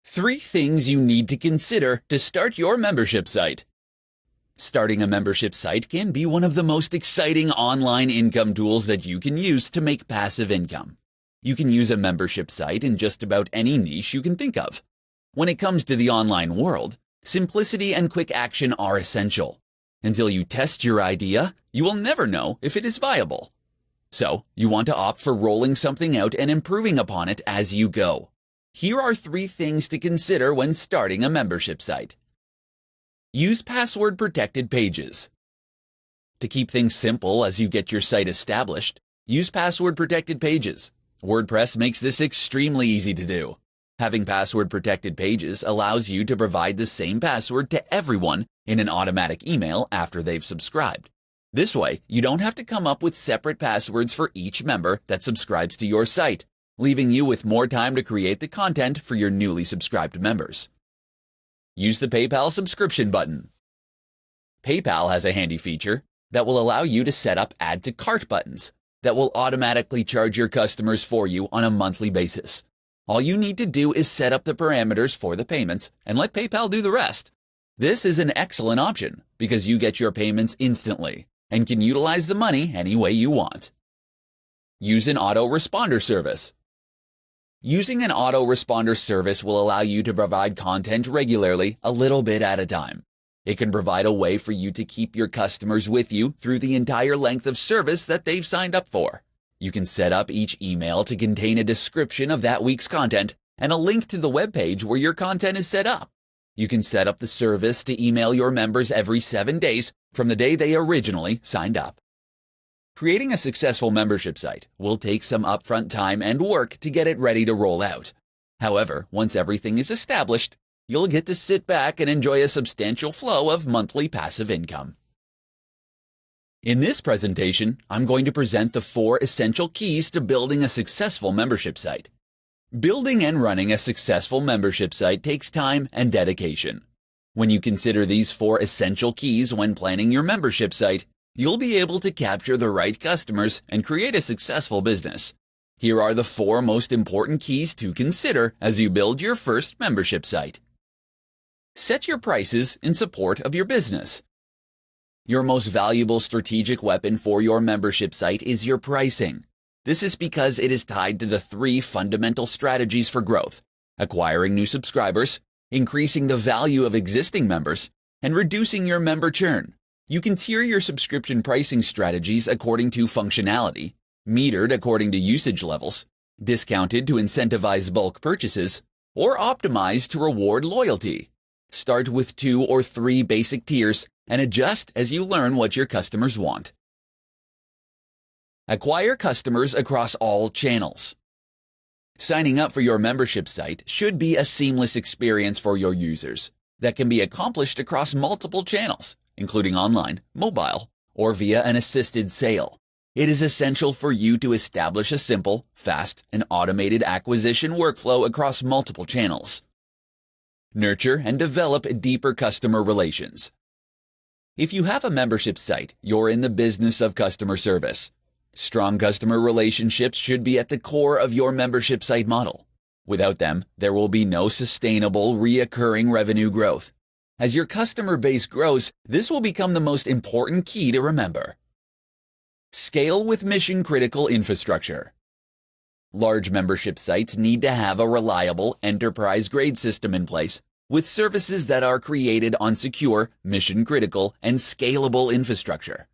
Three things you need to consider to start your membership site. Starting a membership site can be one of the most exciting online income tools that you can use to make passive income. You can use a membership site in just about any niche you can think of. When it comes to the online world, simplicity and quick action are essential. Until you test your idea, you will never know if it is viable. So, you want to opt for rolling something out and improving upon it as you go. Here are three things to consider when starting a membership site. Use password-protected pages. To keep things simple as you get your site established, use password-protected pages. WordPress makes this extremely easy to do. Having password-protected pages allows you to provide the same password to everyone in an automatic email after they've subscribed. This way, you don't have to come up with separate passwords for each member that subscribes to your site, leaving you with more time to create the content for your newly subscribed members. Use the PayPal subscription button. PayPal has a handy feature that will allow you to set up add to cart buttons that will automatically charge your customers for you on a monthly basis. All you need to do is set up the parameters for the payments and let PayPal do the rest. This is an excellent option because you get your payments instantly and can utilize the money any way you want. Use an autoresponder service. Using an autoresponder service will allow you to provide content regularly, a little bit at a time. It can provide a way for you to keep your customers with you through the entire length of service that they've signed up for. You can set up each email to contain a description of that week's content and a link to the web page where your content is set up. You can set up the service to email your members every 7 days from the day they originally signed up. Creating a successful membership site will take some upfront time and work to get it ready to roll out. However, once everything is established, you'll get to sit back and enjoy a substantial flow of monthly passive income. In this presentation, I'm going to present the 4 essential keys to building a successful membership site. Building and running a successful membership site takes time and dedication. When you consider these 4 essential keys when planning your membership site, you'll be able to capture the right customers and create a successful business. Here are the 4 most important keys to consider as you build your first membership site. Set your prices in support of your business. Your most valuable strategic weapon for your membership site is your pricing. This is because it is tied to the 3 fundamental strategies for growth: acquiring new subscribers, increasing the value of existing members, and reducing your member churn. You can tier your subscription pricing strategies according to functionality, metered according to usage levels, discounted to incentivize bulk purchases, or optimized to reward loyalty. Start with 2 or 3 basic tiers and adjust as you learn what your customers want. Acquire customers across all channels. Signing up for your membership site should be a seamless experience for your users that can be accomplished across multiple channels, including online, mobile, or via an assisted sale. It is essential for you to establish a simple, fast, and automated acquisition workflow across multiple channels. Nurture and develop deeper customer relations. If you have a membership site, you're in the business of customer service. Strong customer relationships should be at the core of your membership site model. Without them, there will be no sustainable, reoccurring revenue growth. As your customer base grows, this will become the most important key to remember. Scale with mission-critical infrastructure. Large membership sites need to have a reliable, enterprise-grade system in place, with services that are created on secure, mission-critical, and scalable infrastructure.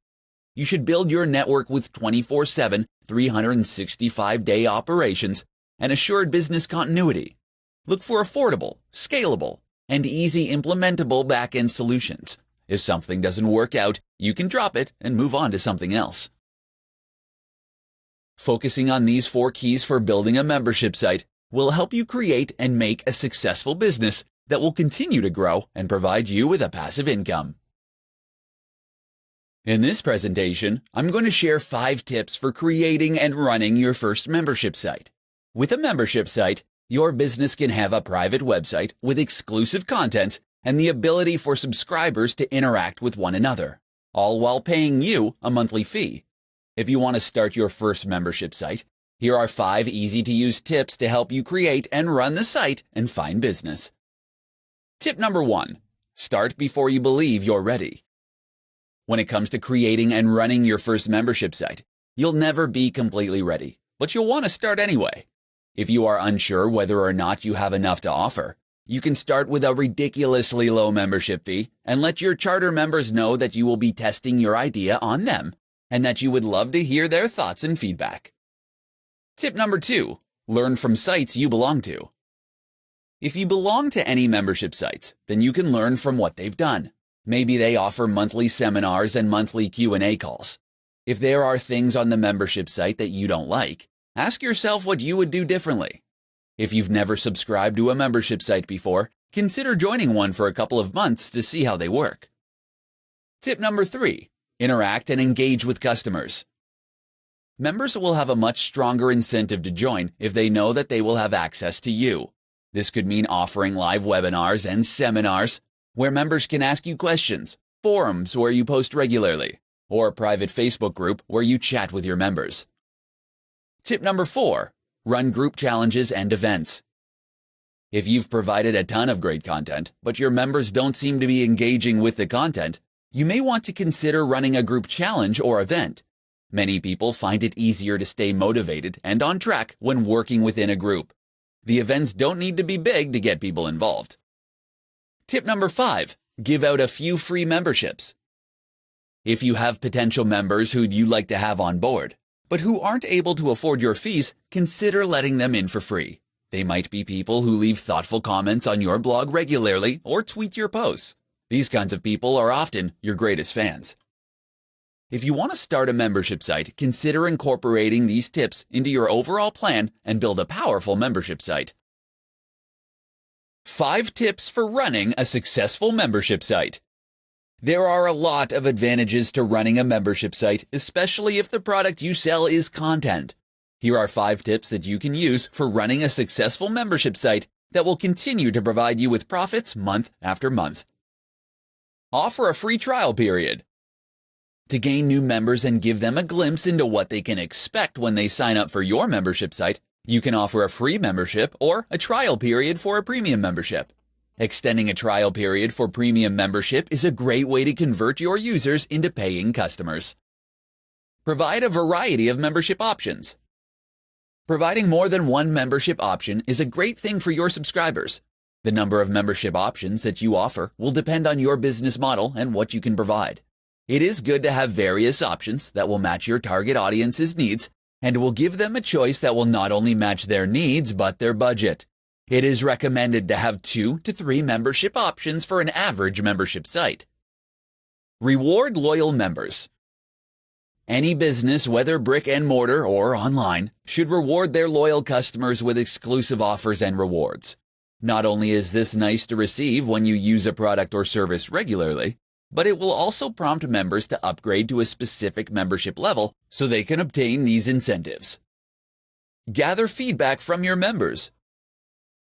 You should build your network with 24/7, 365-day operations and assured business continuity. Look for affordable, scalable, and easy implementable back-end solutions. If something doesn't work out, you can drop it and move on to something else. Focusing on these 4 keys for building a membership site will help you create and make a successful business that will continue to grow and provide you with a passive income. In this presentation, I'm going to share 5 tips for creating and running your first membership site. With a membership site, your business can have a private website with exclusive content and the ability for subscribers to interact with one another, all while paying you a monthly fee. If you want to start your first membership site, Here are 5 easy-to-use tips to help you create and run the site and find business. Tip number 1. Start before you believe you're ready. When it comes to creating and running your first membership site, you'll never be completely ready, but you'll want to start anyway. If you are unsure whether or not you have enough to offer, you can start with a ridiculously low membership fee and let your charter members know that you will be testing your idea on them and that you would love to hear their thoughts and feedback. Tip number 2. Learn from sites you belong to. If you belong to any membership sites, then you can learn from what they've done. Maybe they offer monthly seminars and monthly Q&A calls. If there are things on the membership site that you don't like, ask yourself what you would do differently. If you've never subscribed to a membership site before, consider joining one for a couple of months to see how they work. Tip number 3. Interact and engage with customers. Members will have a much stronger incentive to join if they know that they will have access to you. This could mean offering live webinars and seminars where members can ask you questions, forums where you post regularly, or a private Facebook group where you chat with your members. Tip number 4. Run group challenges and events. If you've provided a ton of great content, but your members don't seem to be engaging with the content, you may want to consider running a group challenge or event. Many people find it easier to stay motivated and on track when working within a group. The events don't need to be big to get people involved. Tip number 5. Give out a few free memberships. If you have potential members who'd you like to have on board, but who aren't able to afford your fees, consider letting them in for free. They might be people who leave thoughtful comments on your blog regularly or tweet your posts. These kinds of people are often your greatest fans. If you want to start a membership site, consider incorporating these tips into your overall plan and build a powerful membership site. 5 tips for running a successful membership site. There are a lot of advantages to running a membership site, especially if the product you sell is content. Here are 5 tips that you can use for running a successful membership site that will continue to provide you with profits month after month. Offer a free trial period. To gain new members and give them a glimpse into what they can expect when they sign up for your membership site, you can offer a free membership or a trial period for a premium membership. Extending a trial period for premium membership is a great way to convert your users into paying customers. Provide a variety of membership options. Providing more than one membership option is a great thing for your subscribers. The number of membership options that you offer will depend on your business model and what you can provide. It is good to have various options that will match your target audience's needs and will give them a choice that will not only match their needs but their budget. It is recommended to have 2 to 3 membership options for an average membership site. Reward loyal members. Any business, whether brick and mortar or online, should reward their loyal customers with exclusive offers and rewards. Not only is this nice to receive when you use a product or service regularly, but it will also prompt members to upgrade to a specific membership level so they can obtain these incentives. Gather feedback from your members.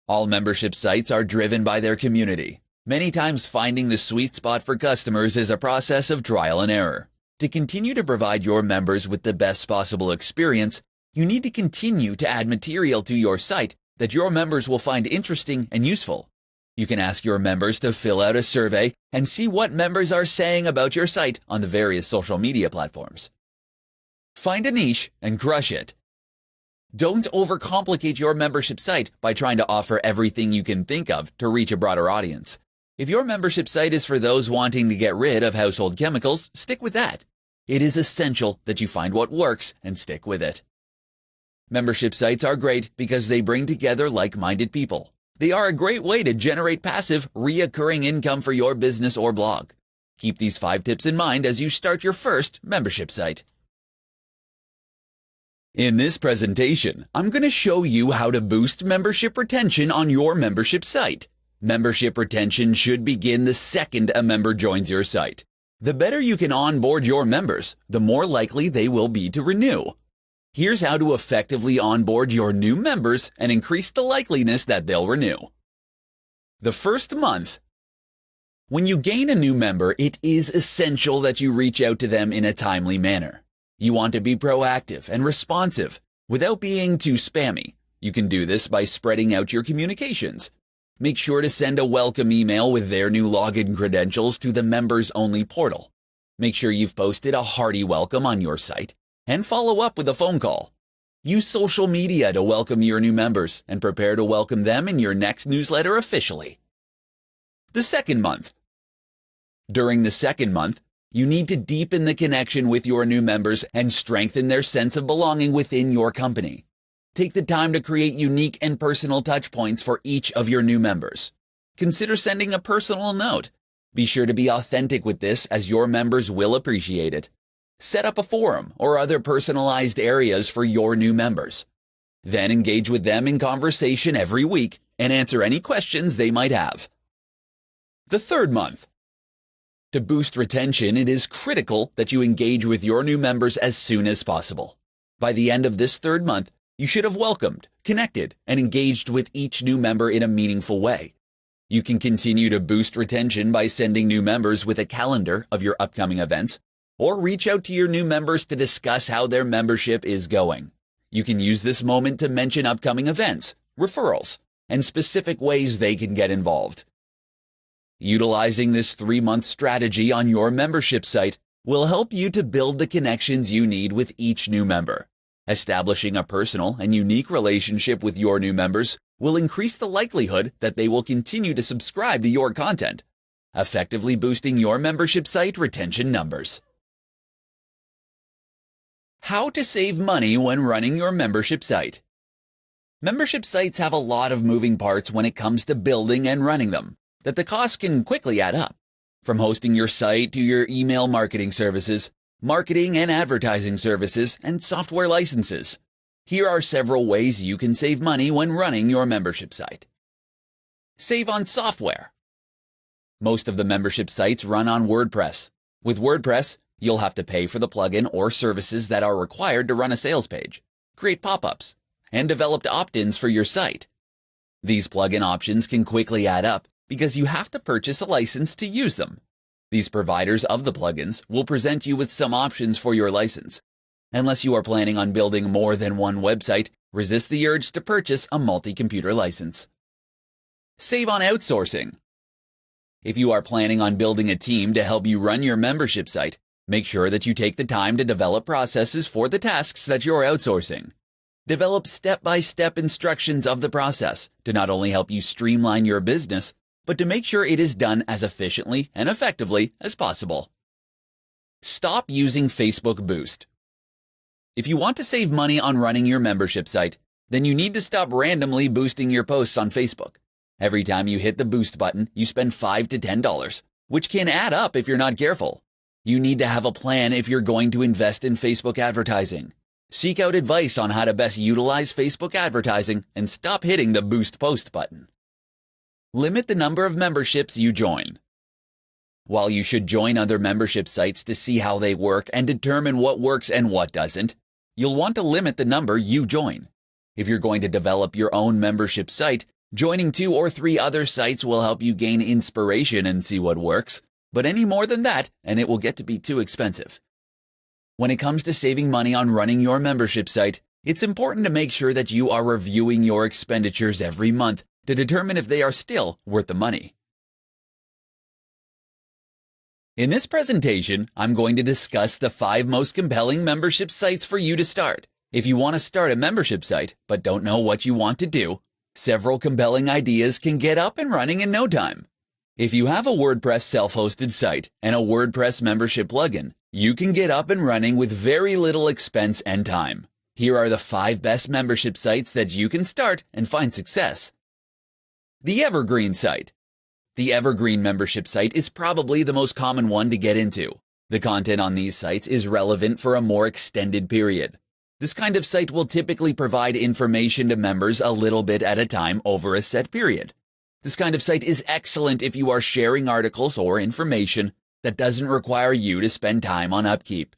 All membership sites are driven by their community. Many times finding the sweet spot for customers is a process of trial and error. To continue to provide your members with the best possible experience, you need to continue to add material to your site that your members will find interesting and useful. You can ask your members to fill out a survey and see what members are saying about your site on the various social media platforms. Find a niche and crush it. Don't overcomplicate your membership site by trying to offer everything you can think of to reach a broader audience. If your membership site is for those wanting to get rid of household chemicals, stick with that. It is essential that you find what works and stick with it. Membership sites are great because they bring together like-minded people. They are a great way to generate passive, recurring income for your business or blog. Keep these 5 tips in mind as you start your first membership site. In this presentation, I'm going to show you how to boost membership retention on your membership site. Membership retention should begin the second a member joins your site. The better you can onboard your members, the more likely they will be to renew. Here's how to effectively onboard your new members and increase the likeliness that they'll renew. The first month. When you gain a new member, it is essential that you reach out to them in a timely manner. You want to be proactive and responsive. Without being too spammy, you can do this by spreading out your communications. Make sure to send a welcome email with their new login credentials to the members-only portal. Make sure you've posted a hearty welcome on your site, and follow up with a phone call. Use social media to welcome your new members and prepare to welcome them in your next newsletter officially. The second month. During the second month, you need to deepen the connection with your new members and strengthen their sense of belonging within your company. Take the time to create unique and personal touch points for each of your new members. Consider sending a personal note. Be sure to be authentic with this, as your members will appreciate it. Set up a forum or other personalized areas for your new members. Then engage with them in conversation every week and answer any questions they might have. The third month. To boost retention, it is critical that you engage with your new members as soon as possible. By the end of this third month, you should have welcomed, connected, and engaged with each new member in a meaningful way. You can continue to boost retention by sending new members with a calendar of your upcoming events, or reach out to your new members to discuss how their membership is going. You can use this moment to mention upcoming events, referrals, and specific ways they can get involved. Utilizing this 3-month strategy on your membership site will help you to build the connections you need with each new member. Establishing a personal and unique relationship with your new members will increase the likelihood that they will continue to subscribe to your content, effectively boosting your membership site retention numbers. How to save money when running your membership site. Membership sites have a lot of moving parts when it comes to building and running them, that the costs can quickly add up. From hosting your site to your email marketing services, marketing and advertising services, and software licenses. Here are several ways you can save money when running your membership site. Save on software. Most of the membership sites run on WordPress. With WordPress, you'll have to pay for the plugin or services that are required to run a sales page, create pop-ups, and develop opt-ins for your site. These plugin options can quickly add up because you have to purchase a license to use them. These providers of the plugins will present you with some options for your license. Unless you are planning on building more than one website, resist the urge to purchase a multi-computer license. Save on outsourcing. If you are planning on building a team to help you run your membership site, make sure that you take the time to develop processes for the tasks that you're outsourcing. Develop step-by-step instructions of the process to not only help you streamline your business, but to make sure it is done as efficiently and effectively as possible. Stop using Facebook Boost. If you want to save money on running your membership site, then you need to stop randomly boosting your posts on Facebook. Every time you hit the boost button, you spend $5 to $10, which can add up if you're not careful. You need to have a plan if you're going to invest in Facebook advertising. Seek out advice on how to best utilize Facebook advertising and stop hitting the boost post button. Limit the number of memberships you join. While you should join other membership sites to see how they work and determine what works and what doesn't, you'll want to limit the number you join. If you're going to develop your own membership site, joining 2 or 3 other sites will help you gain inspiration and see what works, but any more than that, and it will get to be too expensive. When it comes to saving money on running your membership site, it's important to make sure that you are reviewing your expenditures every month to determine if they are still worth the money. In this presentation, I'm going to discuss the 5 most compelling membership sites for you to start. If you want to start a membership site but don't know what you want to do, several compelling ideas can get up and running in no time. If you have a WordPress self-hosted site and a WordPress membership plugin, you can get up and running with very little expense and time. Here are the 5 best membership sites that you can start and find success. The Evergreen site. The Evergreen membership site is probably the most common one to get into. The content on these sites is relevant for a more extended period. This kind of site will typically provide information to members a little bit at a time over a set period. This kind of site is excellent if you are sharing articles or information that doesn't require you to spend time on upkeep.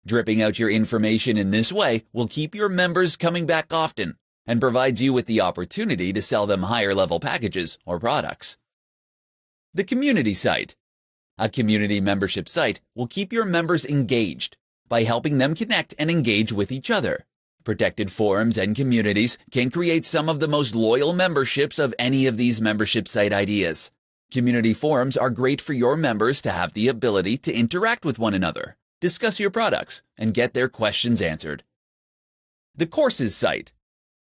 Dripping out your information in this way will keep your members coming back often and provides you with the opportunity to sell them higher-level packages or products. The Community site. A community membership site will keep your members engaged by helping them connect and engage with each other. Protected forums and communities can create some of the most loyal memberships of any of these membership site ideas. Community forums are great for your members to have the ability to interact with one another, discuss your products, and get their questions answered. The courses site.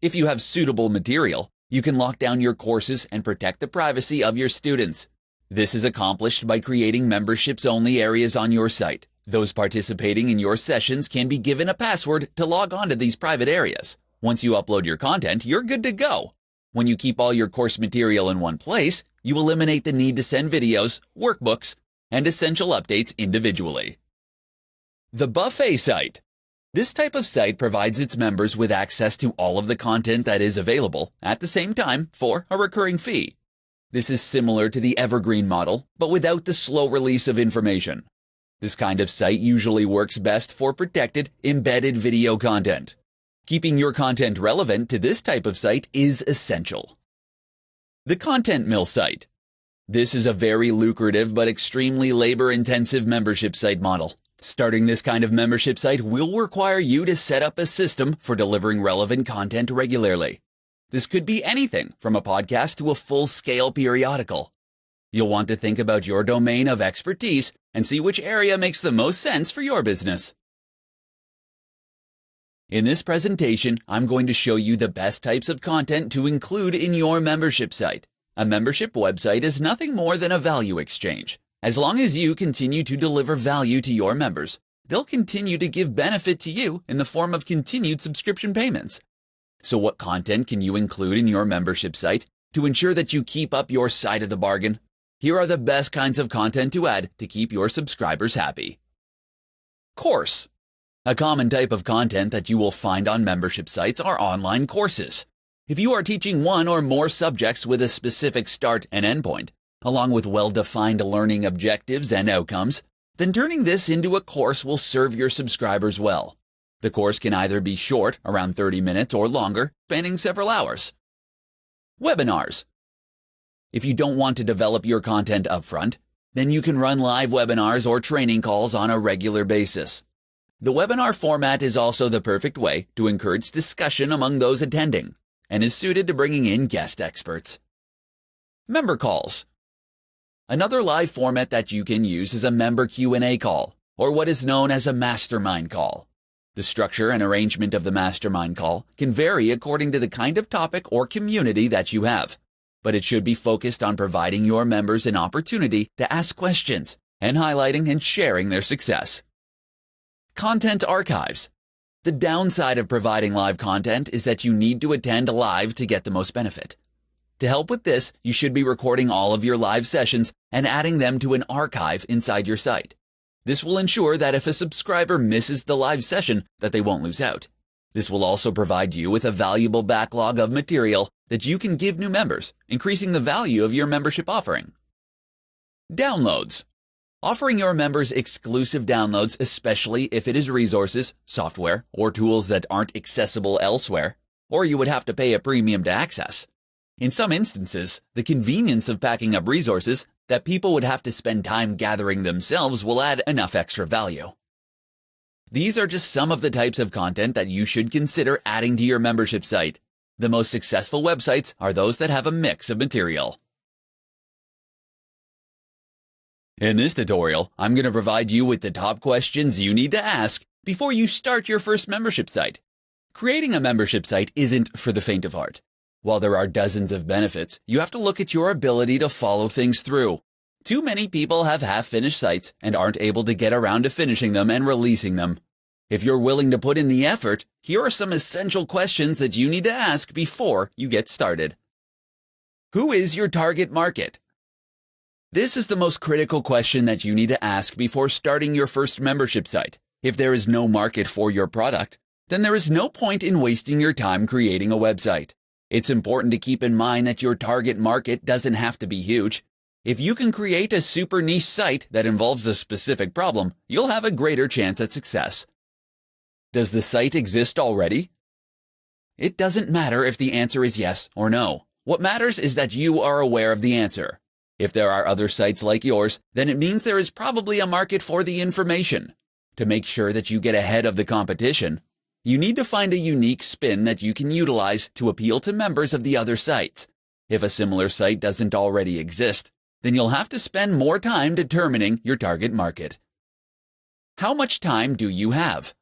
If you have suitable material, you can lock down your courses and protect the privacy of your students. This is accomplished by creating memberships-only areas on your site. Those participating in your sessions can be given a password to log on to these private areas. Once you upload your content, you're good to go. When you keep all your course material in one place, you eliminate the need to send videos, workbooks, and essential updates individually. The buffet site. This type of site provides its members with access to all of the content that is available at the same time for a recurring fee. This is similar to the evergreen model, but without the slow release of information. This kind of site usually works best for protected, embedded video content. Keeping your content relevant to this type of site is essential. The Content Mill site. This is a very lucrative but extremely labor-intensive membership site model. Starting this kind of membership site will require you to set up a system for delivering relevant content regularly. This could be anything from a podcast to a full-scale periodical. You'll want to think about your domain of expertise and see which area makes the most sense for your business. In this presentation, I'm going to show you the best types of content to include in your membership site. A membership website is nothing more than a value exchange. As long as you continue to deliver value to your members, they'll continue to give benefit to you in the form of continued subscription payments. So what content can you include in your membership site to ensure that you keep up your side of the bargain? Here are the best kinds of content to add to keep your subscribers happy. Course. A common type of content that you will find on membership sites are online courses. If you are teaching one or more subjects with a specific start and end point, along with well-defined learning objectives and outcomes, then turning this into a course will serve your subscribers well. The course can either be short, around 30 minutes, or longer, spanning several hours. Webinars. If you don't want to develop your content upfront, then you can run live webinars or training calls on a regular basis. The webinar format is also the perfect way to encourage discussion among those attending and is suited to bringing in guest experts. Member calls. Another live format that you can use is a member Q&A call, or what is known as a mastermind call. The structure and arrangement of the mastermind call can vary according to the kind of topic or community that you have, but it should be focused on providing your members an opportunity to ask questions and highlighting and sharing their success. Content archives. The downside of providing live content is that you need to attend live to get the most benefit. To help with this, you should be recording all of your live sessions and adding them to an archive inside your site. This will ensure that if a subscriber misses the live session, that they won't lose out. This will also provide you with a valuable backlog of material that you can give new members, increasing the value of your membership offering. Downloads. Offering your members exclusive downloads, especially if it is resources, software, or tools that aren't accessible elsewhere, or you would have to pay a premium to access. In some instances, the convenience of packing up resources that people would have to spend time gathering themselves will add enough extra value. These are just some of the types of content that you should consider adding to your membership site. The most successful websites are those that have a mix of material. In this tutorial, I'm going to provide you with the top questions you need to ask before you start your first membership site. Creating a membership site isn't for the faint of heart. While there are dozens of benefits, you have to look at your ability to follow things through. Too many people have half-finished sites and aren't able to get around to finishing them and releasing them. If you're willing to put in the effort, here are some essential questions that you need to ask before you get started. Who is your target market? This is the most critical question that you need to ask before starting your first membership site. If there is no market for your product, then there is no point in wasting your time creating a website. It's important to keep in mind that your target market doesn't have to be huge. If you can create a super niche site that involves a specific problem, you'll have a greater chance at success. Does the site exist already? It doesn't matter if the answer is yes or no. What matters is that you are aware of the answer. If there are other sites like yours, then it means there is probably a market for the information. To make sure that you get ahead of the competition, You need to find a unique spin that you can utilize to appeal to members of the other sites. If a similar site doesn't already exist, then you'll have to spend more time determining your target market. How much time do you have?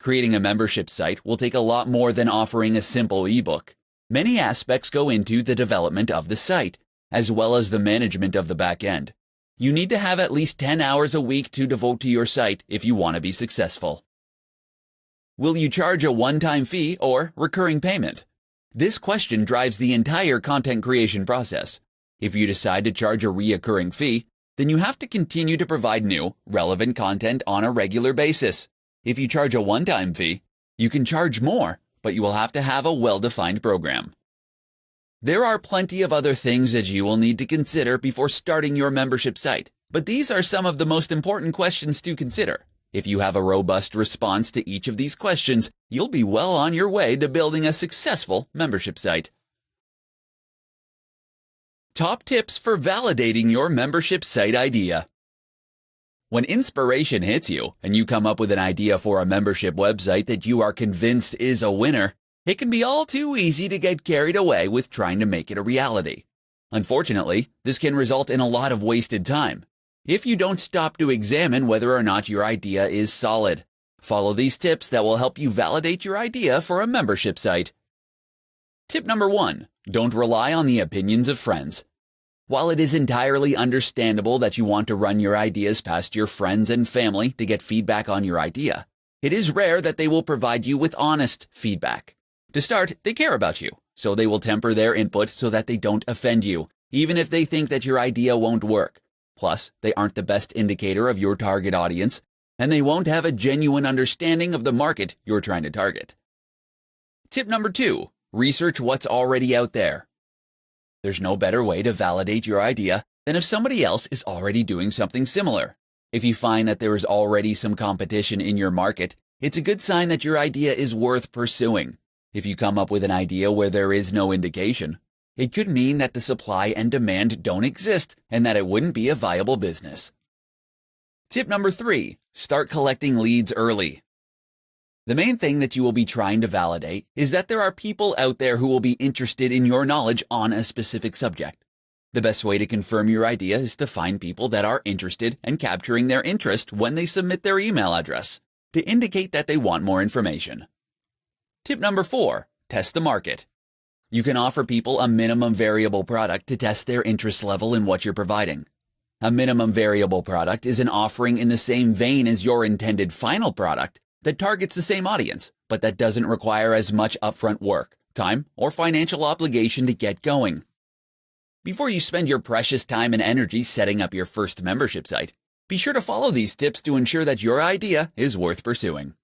Creating a membership site will take a lot more than offering a simple ebook. Many aspects go into the development of the site, as well as the management of the back end. You need to have at least 10 hours a week to devote to your site if you want to be successful. Will you charge a one-time fee or recurring payment? This question drives the entire content creation process. If you decide to charge a recurring fee, then you have to continue to provide new, relevant content on a regular basis. If you charge a one-time fee, you can charge more, but you will have to have a well-defined program. There are plenty of other things that you will need to consider before starting your membership site, but these are some of the most important questions to consider. If you have a robust response to each of these questions, you'll be well on your way to building a successful membership site. Top tips for validating your membership site idea. When inspiration hits you and you come up with an idea for a membership website that you are convinced is a winner, it can be all too easy to get carried away with trying to make it a reality. Unfortunately, this can result in a lot of wasted time if you don't stop to examine whether or not your idea is solid. Follow these tips that will help you validate your idea for a membership site. Tip number 1. Don't rely on the opinions of friends. While it is entirely understandable that you want to run your ideas past your friends and family to get feedback on your idea, it is rare that they will provide you with honest feedback. To start, they care about you, so they will temper their input so that they don't offend you, even if they think that your idea won't work. Plus, they aren't the best indicator of your target audience, and they won't have a genuine understanding of the market you're trying to target. Tip number 2. Research what's already out there. There's no better way to validate your idea than if somebody else is already doing something similar. If you find that there is already some competition in your market, it's a good sign that your idea is worth pursuing. If you come up with an idea where there is no indication, it could mean that the supply and demand don't exist and that it wouldn't be a viable business. Tip number 3. Start collecting leads early. The main thing that you will be trying to validate is that there are people out there who will be interested in your knowledge on a specific subject. The best way to confirm your idea is to find people that are interested and capturing their interest when they submit their email address to indicate that they want more information. Tip number 4. Test the market. You can offer people a minimum variable product to test their interest level in what you're providing. A minimum variable product is an offering in the same vein as your intended final product that targets the same audience, but that doesn't require as much upfront work, time, or financial obligation to get going. Before you spend your precious time and energy setting up your first membership site, be sure to follow these tips to ensure that your idea is worth pursuing.